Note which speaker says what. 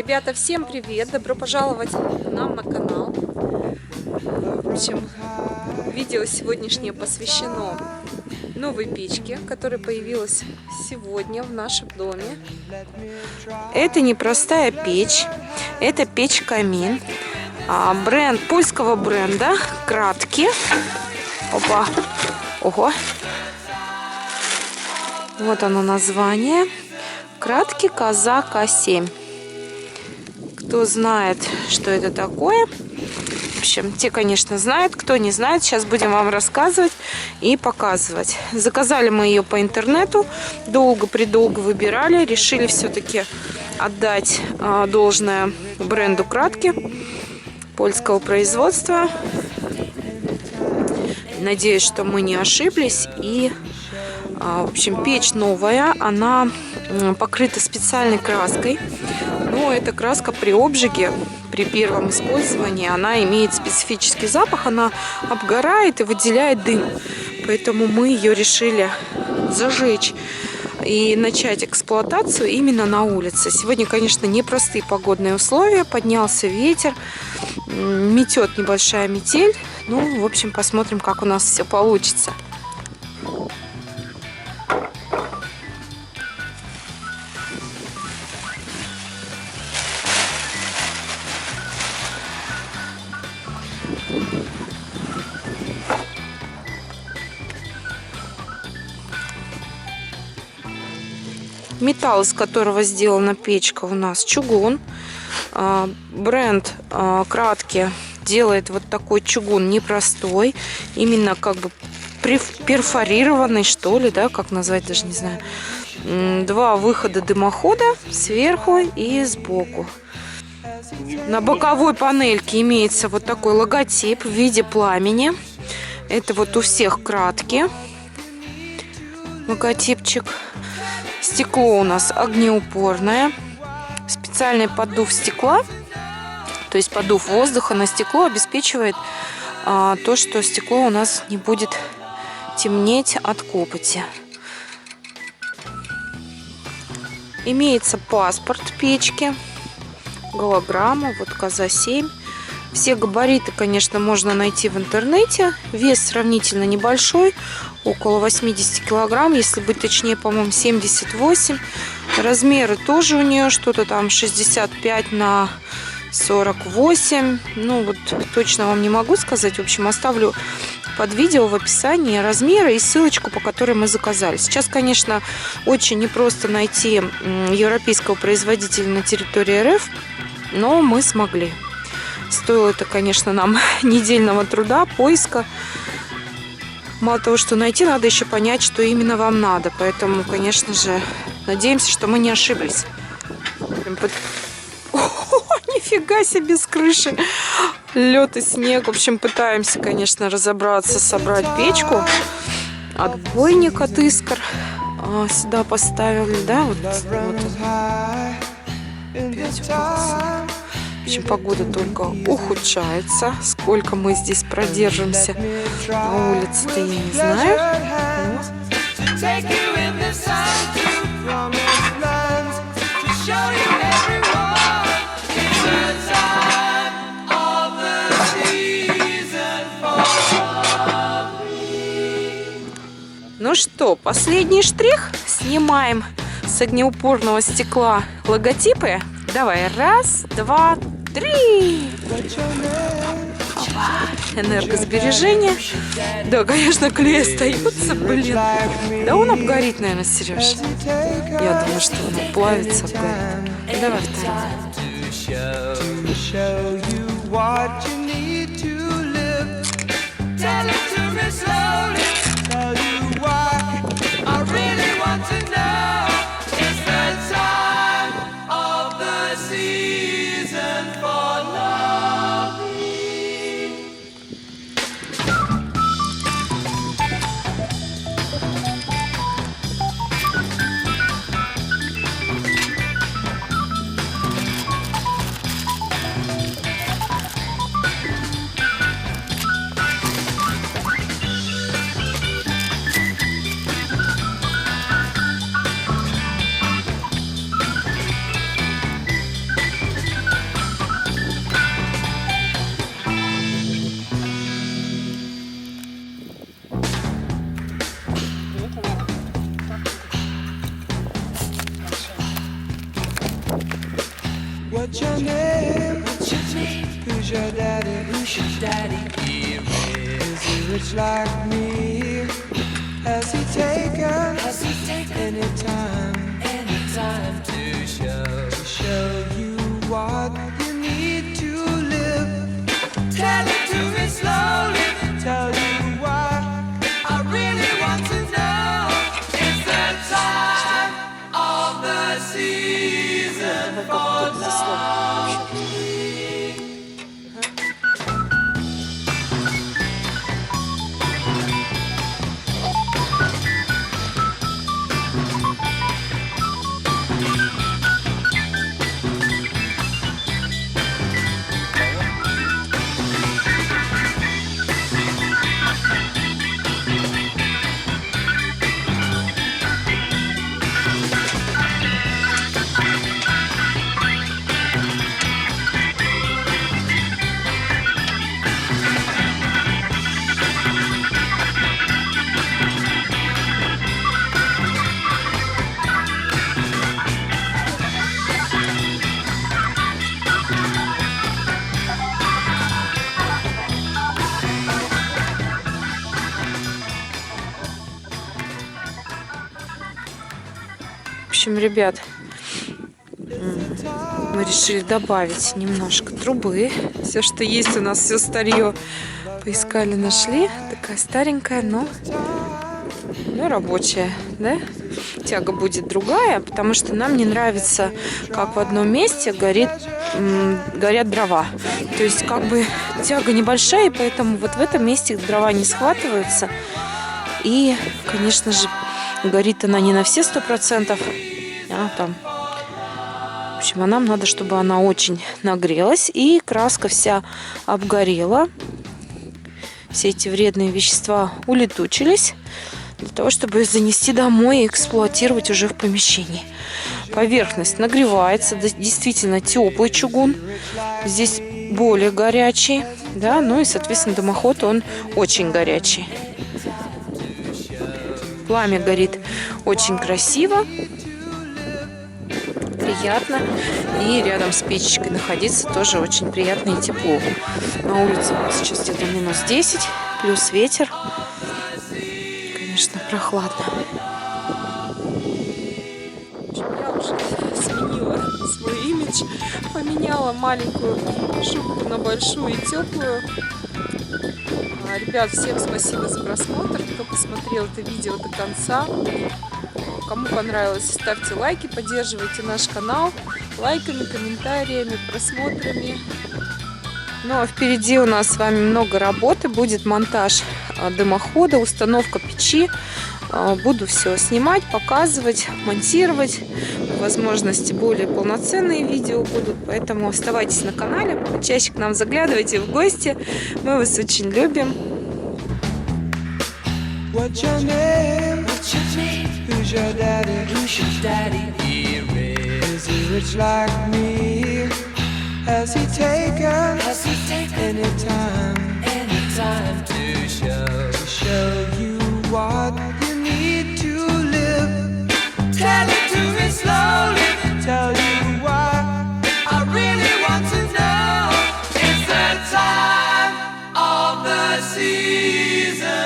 Speaker 1: Ребята, всем привет! Добро пожаловать к нам на канал. В общем, видео сегодняшнее посвящено новой печке, которая появилась сегодня в нашем доме. Это не простая печь, это печь-камин. Бренд польского бренда Kratki. Опа! Ого! Вот оно название. Kratki Казака 7. Кто знает, что это такое? В общем, те, конечно, знают. Кто не знает, сейчас будем вам рассказывать и показывать. Заказали мы ее по интернету. Долго-предолго выбирали. Решили все-таки отдать должное бренду Kratki польского производства. Надеюсь, что мы не ошиблись. И, в общем, печь новая. Она покрыта специальной краской. Но эта краска при обжиге, при первом использовании, она имеет специфический запах. Она обгорает и выделяет дым. Поэтому мы ее решили зажечь и начать эксплуатацию именно на улице. Сегодня, конечно, непростые погодные условия. Поднялся ветер, метет небольшая метель. Ну, в общем, посмотрим, как у нас все получится. Металл, из которого сделана печка, у нас чугун. Бренд Kratki делает вот такой чугун непростой, именно как бы перфорированный, что ли, да, как назвать, даже не знаю. Два выхода дымохода сверху и сбоку. На боковой панельке имеется вот такой логотип в виде пламени. Это вот у всех Kratki логотипчик. Стекло у нас огнеупорное. Специальный поддув стекла, то есть поддув воздуха на стекло, обеспечивает то, что стекло у нас не будет темнеть от копоти. Имеется паспорт печки, голограмма, вот Каза 7. Все габариты, конечно, можно найти в интернете. Вес сравнительно небольшой, около 80 килограмм, если быть точнее, по-моему, 78. Размеры тоже у нее что-то там 65 на 48. Ну, вот точно вам не могу сказать. В общем, оставлю под видео в описании размеры и ссылочку, по которой мы заказали. Сейчас, конечно, очень непросто найти европейского производителя на территории РФ, но мы смогли. Стоило это, конечно, нам недельного труда, поиска. Мало того, что найти, надо еще понять, что именно вам надо. Поэтому, конечно же, надеемся, что мы не ошиблись. О, нифига себе с крыши. Лед и снег. В общем, пытаемся, конечно, разобраться, собрать печку. Отбойник от искр сюда поставили, да? Вот опять упал. В общем, погода только ухудшается. Сколько мы здесь продержимся на улице-то, я не знаю. Ну что, последний штрих. Снимаем с огнеупорного стекла логотипы. Давай, раз, два, три. Опа. Энергосбережение. Да, конечно, клей остается, блин. Да он обгорит, наверное, Сереж. Я думаю, что он плавится, обгорит. Давай
Speaker 2: What's your name? What's your name? Who's your daddy? Who's your daddy? Is he rich like me? Has he taken any time to show you what you need to live? Tell it to me slowly. Tell you why I really want to know. It's the time of the season for love.
Speaker 1: В общем, ребят, мы решили добавить немножко трубы. Все, что есть у нас, все старье поискали, нашли. Такая старенькая, но рабочая, да? Тяга будет другая, потому что нам не нравится, как в одном месте горят дрова. То есть, как бы тяга небольшая, и поэтому вот в этом месте дрова не схватываются. И, конечно же, горит она не на все 100%, а там. В общем, а нам надо, чтобы она очень нагрелась и краска вся обгорела. Все эти вредные вещества улетучились, для того, чтобы занести домой и эксплуатировать уже в помещении. Поверхность нагревается, действительно теплый чугун. Здесь более горячий, да, ну и, соответственно, дымоход, он очень горячий. Пламя горит очень красиво, приятно. И рядом с печечкой находиться тоже очень приятно и тепло. На улице сейчас где-то -10, плюс ветер. Конечно, прохладно. Я уже сменила свой имидж, поменяла маленькую шубку на большую и теплую. Ребят, всем спасибо за просмотр, кто посмотрел это видео до конца. Кому понравилось, ставьте лайки, поддерживайте наш канал лайками, комментариями, просмотрами. Ну а впереди у нас с вами много работы. Будет монтаж дымохода, установка печи. Буду все снимать, показывать, монтировать. По возможности более полноценные видео будут. Поэтому оставайтесь на канале, чаще к нам заглядывайте в гости. Мы вас очень любим.
Speaker 2: What's your name? What's your name? Who's your daddy? Who's your daddy? Is he rich like me? Has he taken any time to show you what you need to live? Tell it to me slowly. Tell you why I really want to know. It's the time of the season.